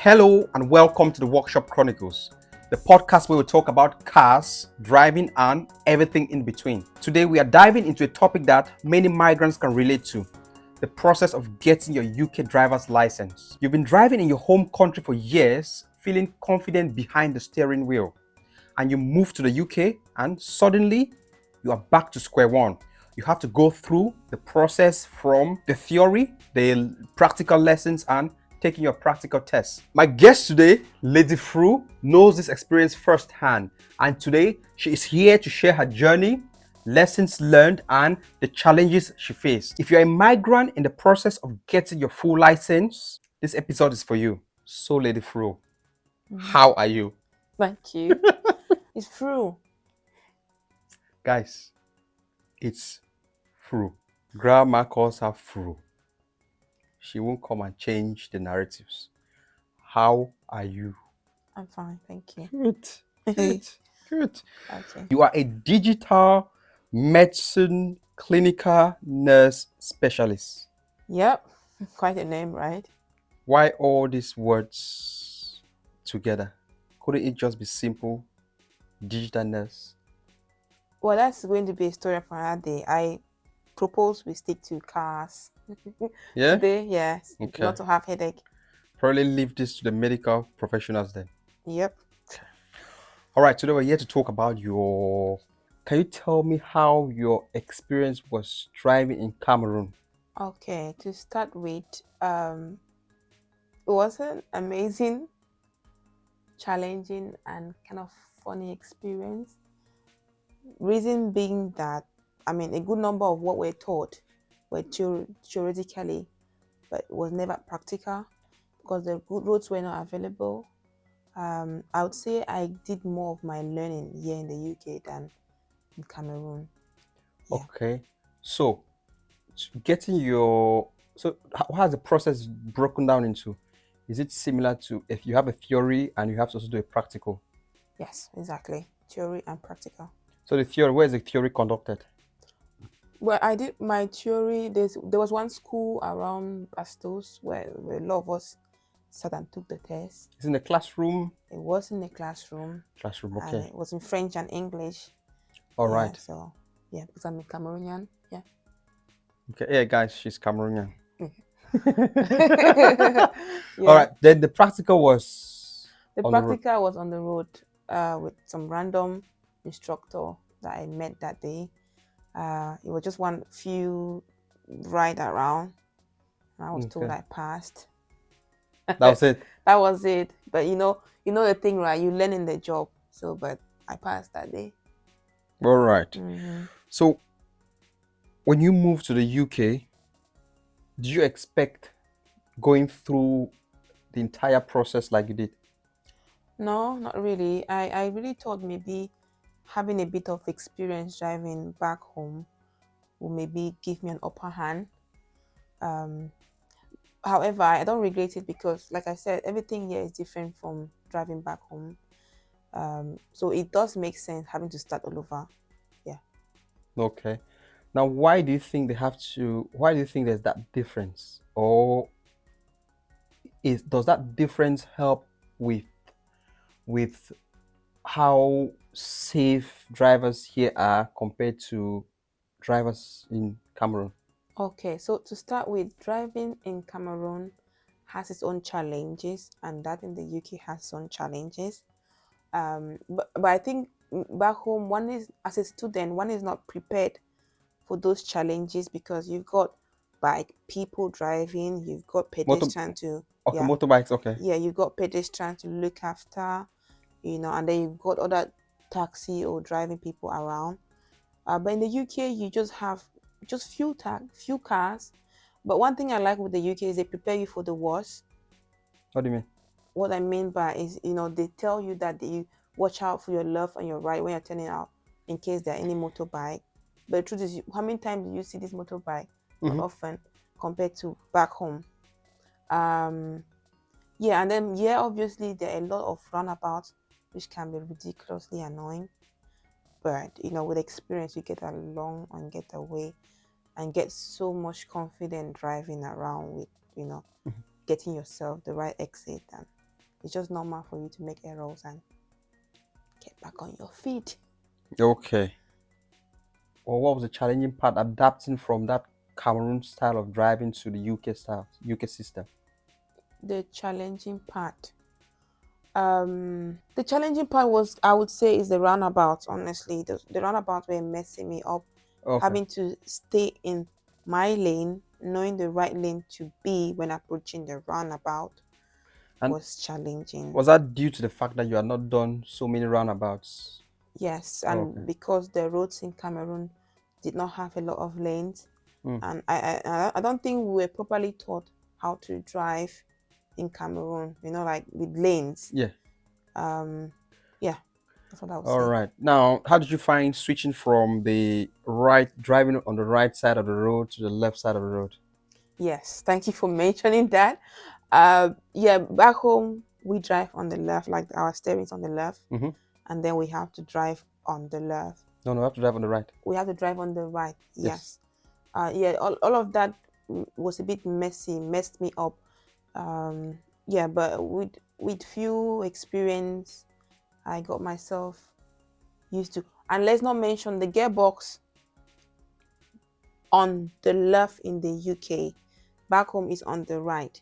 Hello and welcome to the Workshop Chronicles, the podcast where we talk about cars, driving, and everything in between. Today we are diving into a topic that many migrants can relate to: the process of getting your UK driver's license. You've been driving in your home country for years, feeling confident behind the steering wheel, and you move to the UK and suddenly you are back to square one. You have to go through the process from the theory, the practical lessons, and taking your practical tests. My guest today, Lady Fru, knows this experience firsthand, and today she is here to share her journey, lessons learned, and the challenges she faced. If you're a migrant in the process of getting your full license, this episode is for you. So, Lady Fru, how are you? Thank you. It's true. Guys, it's Fru. Grandma calls her Fru. She won't come and change the narratives. How are you? I'm fine, thank you. Good. Okay. You are a digital medicine clinical nurse specialist. Yep. Quite a name, right? Why all these words together? Couldn't it just be simple digital nurse? Well, that's going to be a story for another day. I propose we stick to cars Yeah? today. Yes. Okay. Not to have headache. Probably leave this to the medical professionals then. Yep. All right, today we're here to talk about Can you tell me how your experience was driving in Cameroon? Okay. To start with, it was an amazing, challenging, and kind of funny experience. Reason being that, a good number of what we're taught were theoretically, but it was never practical because the good roads were not available. I would say I did more of my learning here in the UK than in Cameroon. Yeah. Okay, so how has the process broken down into? Is it similar to if you have a theory and you have to also do a practical? Yes, exactly. Theory and practical. So the theory, where is the theory conducted? Well, I did my theory. There was one school around Bastos where a lot of us sat and took the test. It's in the classroom. It was in the classroom. Classroom, And okay. it was in French and English. All Yeah, right. So, yeah, because I'm a Cameroonian. Yeah. Okay, yeah, guys, she's Cameroonian. Yeah. All right, then the practical was The on the road. practical was on the road with some random instructor that I met that day. It was just one few ride around, and I was told Okay. I passed. That was it. That was it. But you know the thing, right? You learn in the job. So, but I passed that day. All right. Mm-hmm. So when you moved to the UK, did you expect going through the entire process like you did? No, not really. I really thought maybe having a bit of experience driving back home will maybe give me an upper hand. However, I don't regret it because, like I said, everything here is different from driving back home. So it does make sense having to start all over. Yeah. Okay. Now, why do you think there's that difference? Or does that difference help with how safe drivers here are compared to drivers in Cameroon? Okay, so to start with, driving in Cameroon has its own challenges, and that in the UK has its own challenges. But I think back home, one is, as a student, one is not prepared for those challenges because you've got people driving, you've got pedestrians Motorbikes, okay. you've got pedestrians to look after, and then you've got other taxi or driving people around. But in the UK, you just have just few cars. But one thing I like with the UK is they prepare you for the worst. What do you mean? What I mean by is, they tell you that you watch out for your left and your right when you're turning out in case there are any motorbike. But the truth is, how many times do you see this motorbike? Not often compared to back home. And then obviously there are a lot of roundabouts which can be ridiculously annoying. But with experience, you get along and get away and get so much confident driving around with getting yourself the right exit and it's just normal for you to make errors and get back on your feet. Okay. Well, what was the challenging part adapting from that Cameroon style of driving to the UK system? The challenging part. The challenging part was, I would say, is the roundabout. Honestly, the roundabout were messing me up. Okay. Having to stay in my lane, knowing the right lane to be when approaching the roundabout And was challenging. was that due to the fact that you had not done so many roundabouts? Yes, and Okay. because the roads in Cameroon did not have a lot of lanes, Mm. and I don't think we were properly taught how to drive in Cameroon. You know, like with lanes. Yeah. Yeah, that's what I would All say. right. Now, how did you find switching from the driving on the right side of the road to the left side of the road? Yes, thank you for mentioning that. Yeah, back home we drive on the left, like our steering's on the left, Mm-hmm. and then we have to drive on the left. No, I have to drive on the right. We have to drive on the right. Yes. Yes. Yeah, all of that was a bit messy, messed me up. Yeah, but with few experience, I got myself used to. And let's not mention the gearbox on the left in the UK. Back home is on the right.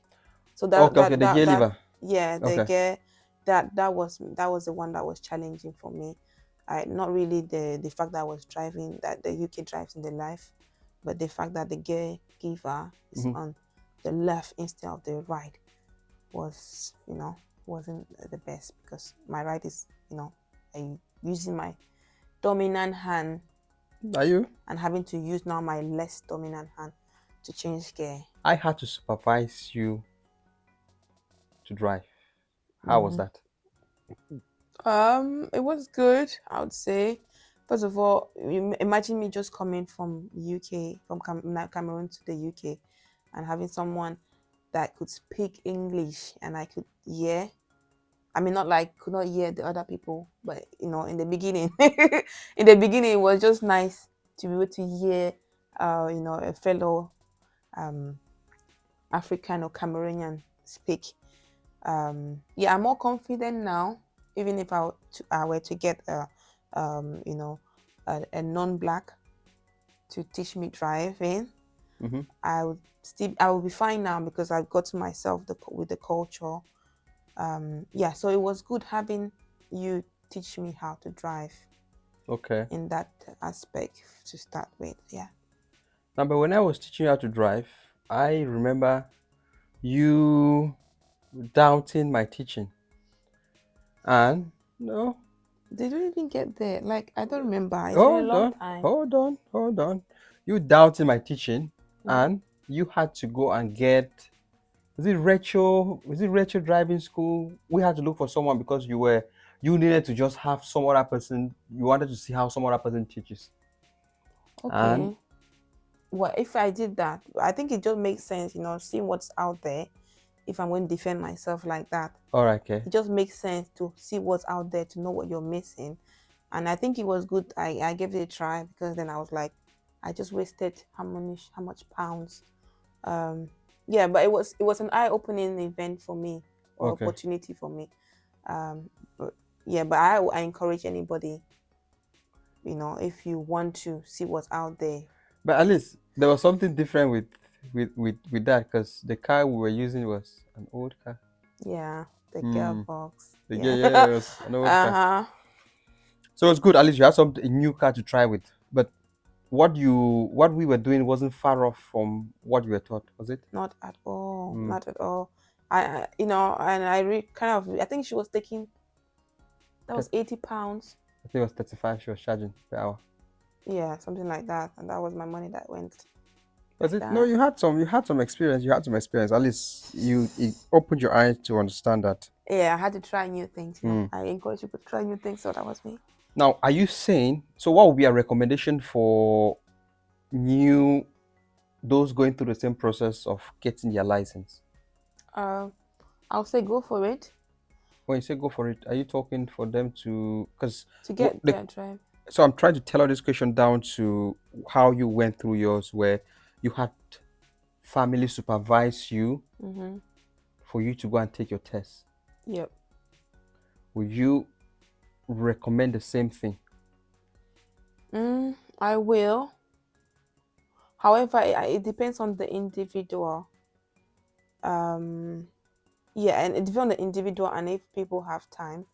So Okay, the gear lever. yeah, the Okay. gear that was the one that was challenging for me. Not really the fact that I was driving, that the UK drives in the left, but the fact that the gear giver is Mm-hmm. on the left instead of the right was, wasn't the best, because my right is, I using my dominant hand Are you? and having to use now my less dominant hand to change gear. I had to supervise you to drive. How was that? It was good, I would say. First of all, imagine me just coming from UK, from Cameroon to the UK, and having someone that could speak English and I could hear. I mean, not like could not hear the other people, but in the beginning, in the beginning, it was just nice to be able to hear, a fellow African or Cameroonian speak. Yeah, I'm more confident now. Even if I were to get a non-black to teach me driving, Mm-hmm. I would be fine now, because I got to myself with the culture. Yeah, so it was good having you teach me how to drive Okay. in that aspect to start with. Yeah. Now, but when I was teaching you how to drive, I remember you doubting my teaching. And no, Did you even get there? Like, I don't remember. It's been a long time. hold on. You doubting my teaching, Mm. and you had to go and get. Is it retro driving school? We had to look for someone because you needed to just have some other person. You wanted to see how some other person teaches. And Okay. Well, if I did that, I think it just makes sense, seeing what's out there. If I'm going to defend myself like that, all right, okay. it just makes sense to see what's out there, to know what you're missing. And I think it was good. I gave it a try, because then I was like, I just wasted how much pounds. Yeah, but it was an eye-opening event for me, or Okay. opportunity for me. But yeah, but I encourage anybody, if you want to see what's out there. But at least there was something different with that, because the car we were using was an old car. Yeah, the Mm. gearbox. Yeah, it was an old car. Uh-huh. So it's good. At least you had a new car to try with. But what we were doing wasn't far off from what you were taught, was it? Not at all. Mm. Not at all. And I think she was taking, that was 80 pounds. I think it was 35 she was charging per hour. Yeah, something like that. And that was my money that went. Was like it? No, that. you had some experience. You had some experience. At least it opened your eyes to understand that. Yeah, I had to try new things. Mm. I encourage people to try new things, so that was me. Now, are you saying, so what would be a recommendation for those going through the same process of getting their license? I'll say go for it. When you say go for it, are you talking for them to Get their drive. So I'm trying to tailor this question down to how you went through yours, where you had family supervise you Mm-hmm. for you to go and take your test. Yep. Will you recommend the same thing? I will. However, it depends on the individual. Um, yeah, and it depends on the individual and if people have time.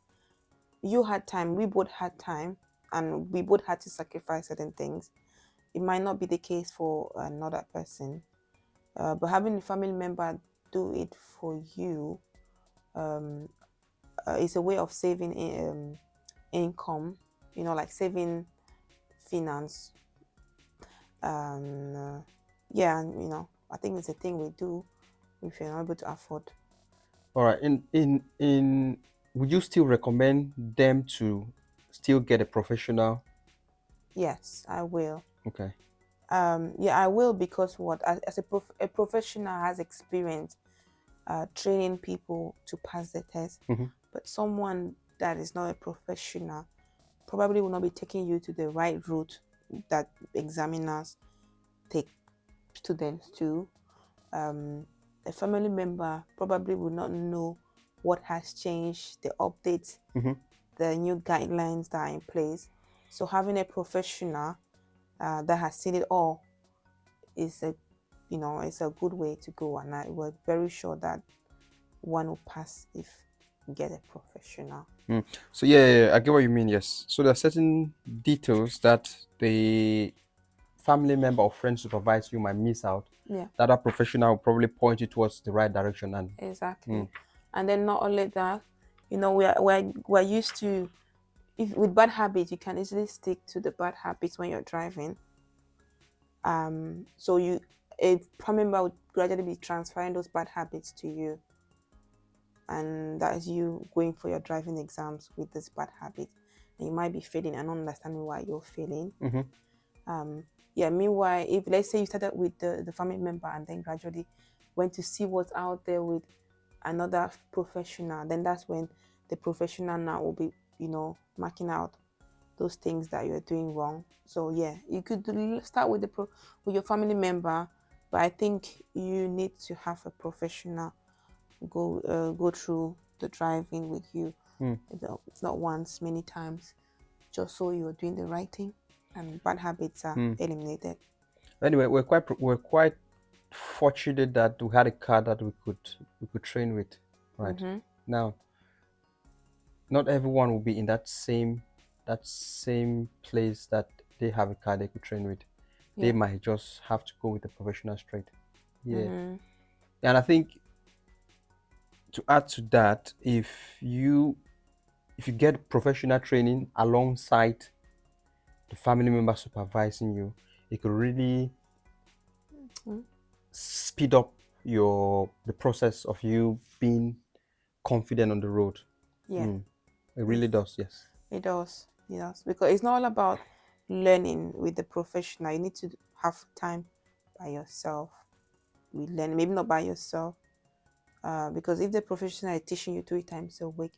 You had time, we both had time, and we both had to sacrifice certain things. It might not be the case for another person, but having a family member do it for you um, is a way of saving income, like saving finance. Yeah, and I think it's a thing we do if you're not able to afford. All right. In would you still recommend them to still get a professional? Yes, I will. Okay. Yeah, I will, because what, as a professional has experience training people to pass the test, Mm-hmm. but someone that is not a professional probably will not be taking you to the right route that examiners take students to. A family member probably will not know what has changed, the updates, Mm-hmm. the new guidelines that are in place. So having a professional that has seen it all is it's a good way to go, and we're very sure that one will pass if you get a professional. So yeah, I get what you mean. Yes. So there are certain details that the family member or friend supervisor you might miss out. Yeah, That professional will probably point you towards the right direction. And exactly. And then not only that, we're used to, if with bad habits, you can easily stick to the bad habits when you're driving. So a family member would gradually be transferring those bad habits to you, and that is you going for your driving exams with this bad habit, and you might be failing and not understanding why you're failing. Yeah, meanwhile, if let's say you started with the family member and then gradually went to see what's out there with another professional, then that's when the professional now will be marking out those things that you're doing wrong. So yeah, you could start with with your family member, but I think you need to have a professional go through the driving with you. It's not once, many times, just so you're doing the right thing and bad habits are eliminated. anyway, we're quite fortunate that we had a car that we could train with. Right. Now, not everyone will be in that same place that they have a car they could train with. They Yeah. might just have to go with the professional straight. Yeah. And I think to add to that, if you get professional training alongside the family member supervising you, it could really speed up the process of you being confident on the road. Yeah. It really does, yes. It does. It does. Because it's not all about learning with the professional. You need to have time by yourself. We learn, maybe not by yourself. Because if the professional is teaching you 3 times a week,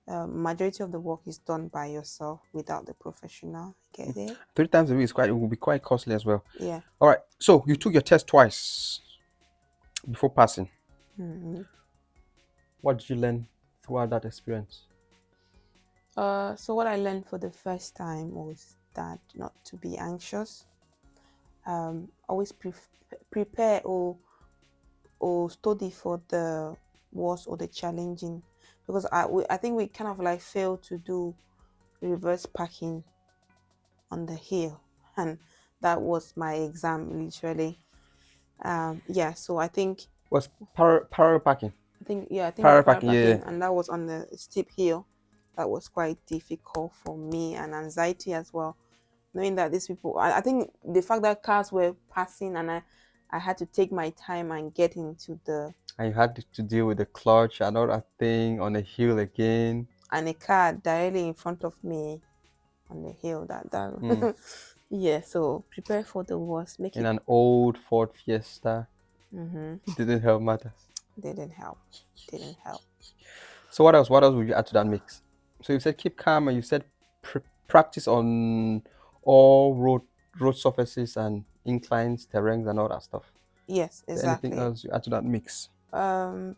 majority of the work is done by yourself without the professional. Get it? 3 times a week it will be quite costly as well. Yeah. All right. So you took your test twice before passing. What did you learn throughout that experience? So what I learned for the first time was that not to be anxious. Always prepare or study for the worst or the challenging, because I think we kind of like failed to do reverse parking on the hill, and that was my exam literally. Yeah, so I think Was parallel parking. I think it was Parallel parallel parking, yeah. parking, and that was on the steep hill. That was quite difficult for me, and anxiety as well, knowing that these people. I think the fact that cars were passing and I had to take my time and get into And you had to deal with the clutch and all that thing on the hill again. and a car directly in front of me on the hill. That yeah. So prepare for the worst. Make In it an old Ford Fiesta. Didn't help matters. didn't help. Didn't help. So what else? What else would you add to that mix? So you said keep calm, and you said practice on all road surfaces and inclines, terrains, and all that stuff. Yes, Is there anything exactly. else you add to that mix?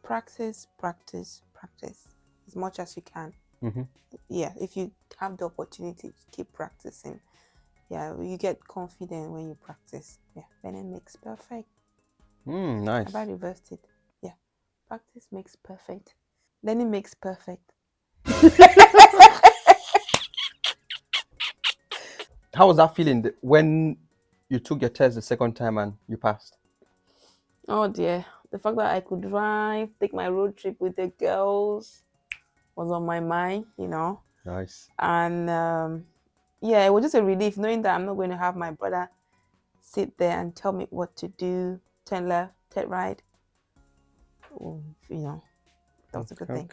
Practice, practice, practice as much as you can. Mm-hmm. Yeah, if you have the opportunity, keep practicing. Yeah, you get confident when you practice. Yeah, learning makes perfect. Nice. Have I reversed it? Yeah, practice makes perfect. Learning makes perfect. How was that feeling when you took your test the second time and you passed? Oh dear, the fact that I could drive, take my road trip with the girls was on my mind, Nice. And yeah, it was just a relief knowing that I'm not going to have my brother sit there and tell me what to do, turn left, turn right. Oh, that was a good thing.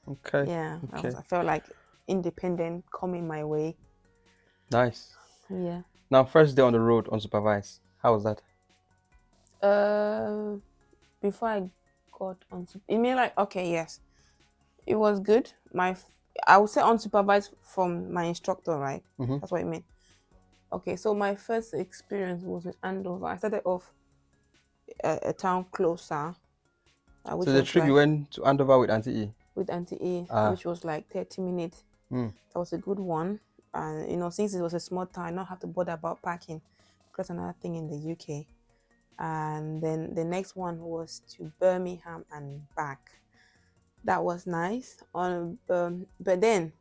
Okay. Yeah, Okay. I felt like independent coming my way. Nice. Yeah. Now, first day on the road unsupervised. How was that? Before I got on, you mean like okay, yes, it was good. I would say unsupervised from my instructor, right? Mm-hmm. That's what it meant. Okay, so my first experience was with Andover. I started off a town closer, which So the was trip you like went to Andover with Auntie E. with Auntie E, Ah. which was like 30 minutes. Mm. That was a good one. And since it was a small town, I don't have to bother about parking. That's another thing in the UK. And then the next one was to Birmingham and back. That was nice. But then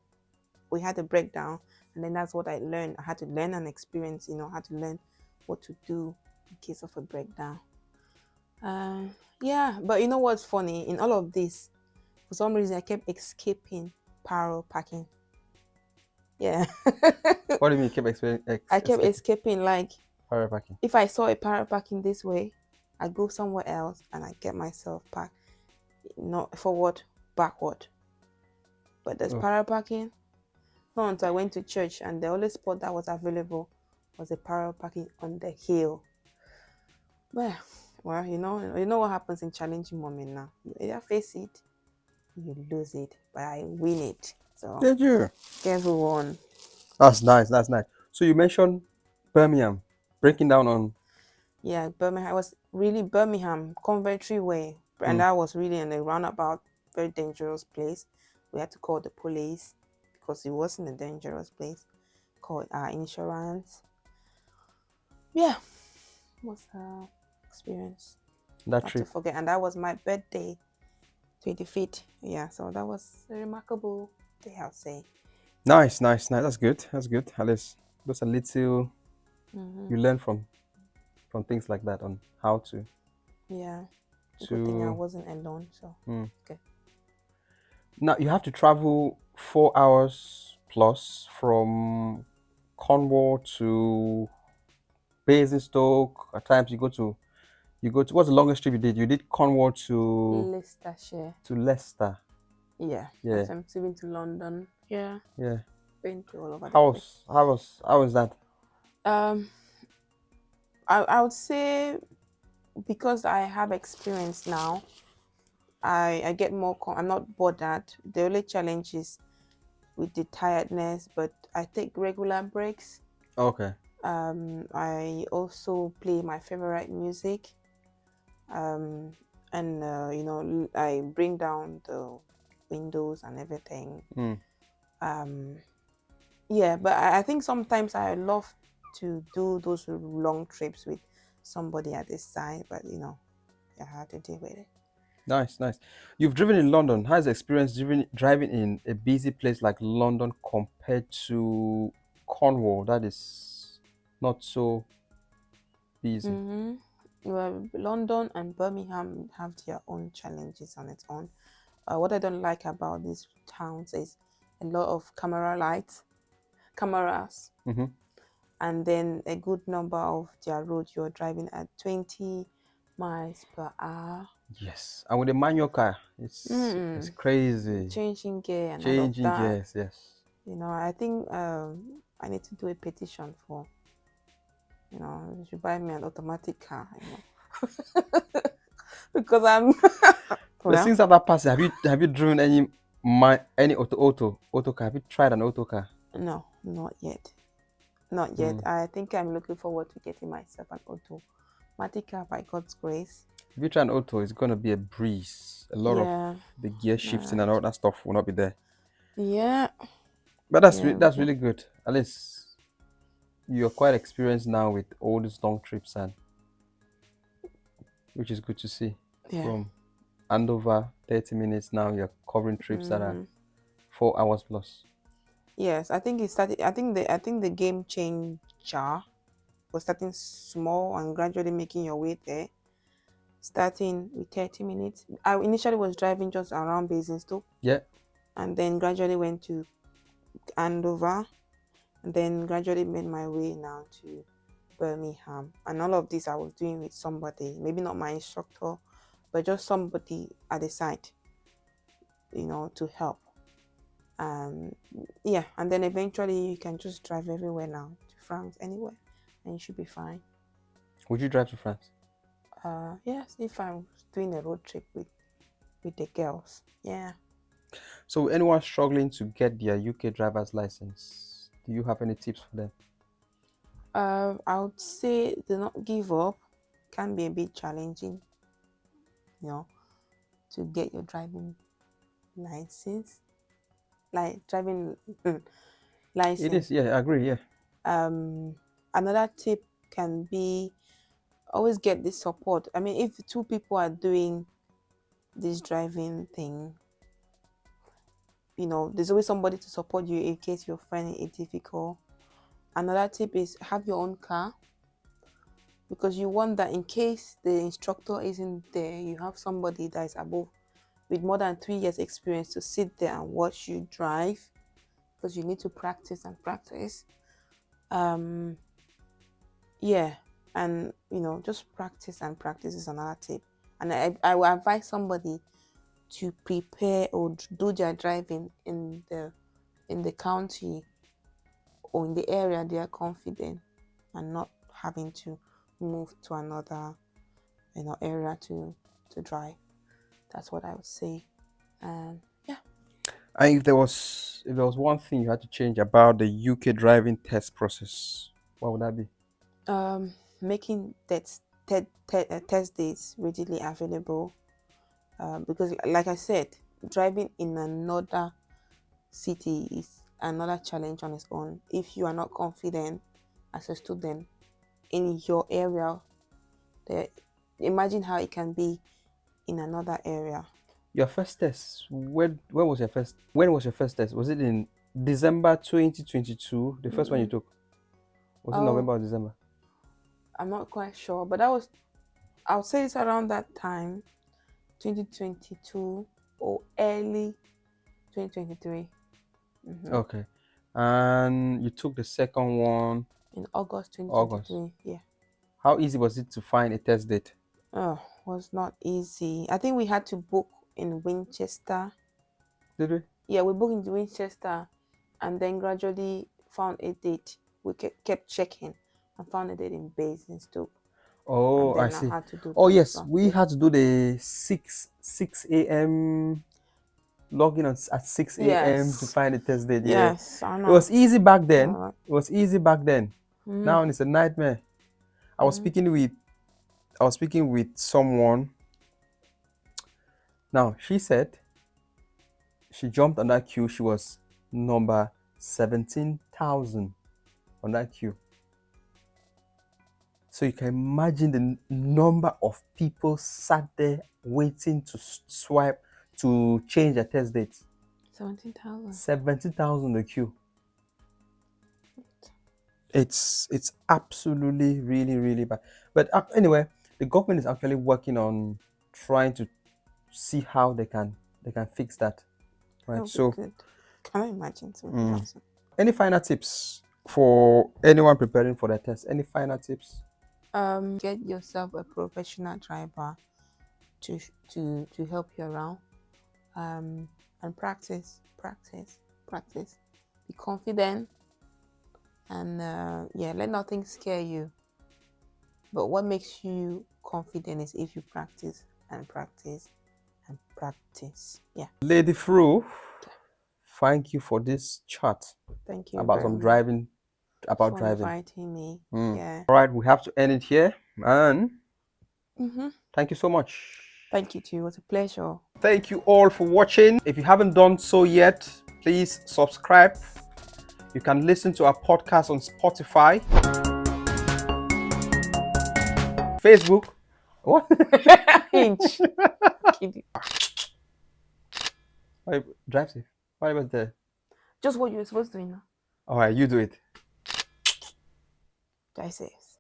we had a breakdown, and then that's what I learned. I had to learn and experience. I had to learn what to do in case of a breakdown. Yeah, but you know what's funny? In all of this, for some reason, I kept escaping parallel parking. Yeah. What do you mean keep I kept escaping. Like, parallel parking? if I saw a parallel parking this way, I go somewhere else and I get myself parked. Not forward, backward. But there's parallel parking. Not until I went to church, and the only spot that was available was a parallel parking on the hill. Well, you know what happens in challenging moment now. You either face it, you lose it, but I win it. So Did you? guess who won? That's nice. That's nice. So you mentioned Birmingham, breaking down on. Yeah, Birmingham. I was really Birmingham, Coventry way, and that was really in a roundabout, very dangerous place. We had to call the police because it wasn't a dangerous place. Called our insurance. Yeah, it was experience. That Not trip. to forget, and that was my birthday, 25th. Yeah, so that was a remarkable day, I'll say. Nice. That's good. That's good. At least those are little you learn from things like that on how to. Yeah, good thing I wasn't alone. So okay. Now you have to travel 4 hours plus from Cornwall to Basingstoke. At times you go to what's the longest trip you did? You did Cornwall to Leicestershire. Leicester. Yeah. Yeah. I'm been to London. Yeah. Yeah. Been to all over the place. How was that? I would say because I have experience now, I get more. I'm not bothered. The only challenge is with the tiredness, but I take regular breaks. Okay. I also play my favorite music. And I bring down the windows and everything. Yeah, but I think sometimes I love to do those long trips with somebody at this side, but I have to deal with it. Nice. You've driven in London. How's the experience driving in a busy place like London compared to Cornwall? That is not so busy. Well, London and Birmingham have their own challenges on its own. What I don't like about these towns is a lot of cameras, and then a good number of their roads you're driving at 20 miles per hour. Yes, and with a manual car, it's crazy. Changing gear and all of Changing that. gears, yes. I think I need to do a petition for, you should buy me an automatic car, because I'm. But since that passed, have you driven any auto car? Have you tried an auto car? No, not yet. Not yet. I think I'm looking forward to getting myself an automatic car by God's grace. If you try an auto, it's gonna be a breeze. A lot of Yeah. the gear All shifting and right. all that stuff will not be there. Yeah. But Yeah. that's really good. At least you're quite experienced now with all these long trips, and which is good to see. Yeah. From Andover, 30 minutes now you're covering trips that are 4 hours plus. Yes, I think it started. I think the game changer was starting small and gradually making your way there. Starting with 30 minutes. I initially was driving just around Basingstoke, Yeah. and then gradually went to Andover, and then gradually made my way now to Birmingham. And all of this I was doing with somebody, maybe not my instructor, but just somebody at the side, to help. And yeah, and then eventually you can just drive everywhere now, to France, anywhere, and you should be fine. Would you drive to France? Yes, if I'm doing a road trip with the girls, yeah. So anyone struggling to get their UK driver's license, do you have any tips for them? I would say do not give up. Can be a bit challenging, you know, to get your driving license, like driving It license. is, yeah, I agree, yeah. Um, Another tip can be always get the support. I mean, if two people are doing this driving thing, there's always somebody to support you in case you're finding it difficult. Another tip is have your own car, because you want that in case the instructor isn't there, you have somebody that is above with more than 3 years experience to sit there and watch you drive, because you need to practice and practice. Um, yeah, and just practice and practice is another tip. And I will advise somebody to prepare or do their driving in the county or in the area they are confident, and not having to move to another area to drive. That's what I would say. And yeah. And if there was one thing you had to change about the UK driving test process, what would that be? Making test dates readily available, because like I said, driving in another city is another challenge on its own. If you are not confident as a student in your area, there, imagine how it can be in another area. Your first test, when was your first test? Was it in December 2022? The first one you Mm-mm. took? Was it Oh, November or December? I'm not quite sure, but I'll say it's around that time, 2022 or early 2023. Okay. And you took the second one In August August. 2023. Yeah. How easy was it to find a test date? Oh, was not easy. I think we had to book in Winchester. Did we? Yeah, we booked in Winchester, and then gradually found a date. We kept checking and found a date in Basingstoke, and Oh, I then I see. had to do Oh those yes, stuff. we had to do the 6 a.m. login at 6 a.m. to Yes, find the test date. Yeah, yes, I it know. was easy back then. All right. It was easy back then. Mm-hmm. Now it's a nightmare. I was Mm-hmm. speaking with someone. Now she said she jumped on that queue. She was number 17,000 on that queue. So you can imagine the number of people sat there waiting to swipe to change their test dates. 17,000. 70,000 in the queue. It's absolutely really really bad. But anyway, the government is actually working on trying to see how they can fix that. That Right. would be So, good. Can I imagine 17,000? any final tips for anyone preparing for the test? Any final tips? Get yourself a professional driver to help you around. And practice. Be confident, and yeah, let nothing scare you. But what makes you confident is if you practice and practice and practice. Yeah. Lady Fru, thank you for this chat Thank you about very some much driving, about for driving. inviting me. All Yeah. right, we have to end it here, and Thank you so much. Thank you too. It was a pleasure. Thank you all for watching. If you haven't done so yet, please subscribe. You can listen to our podcast on Spotify, Facebook. What? Inch. Kidding. Drive safe. What about the? Just what you were supposed to do, All right, you do it. I say.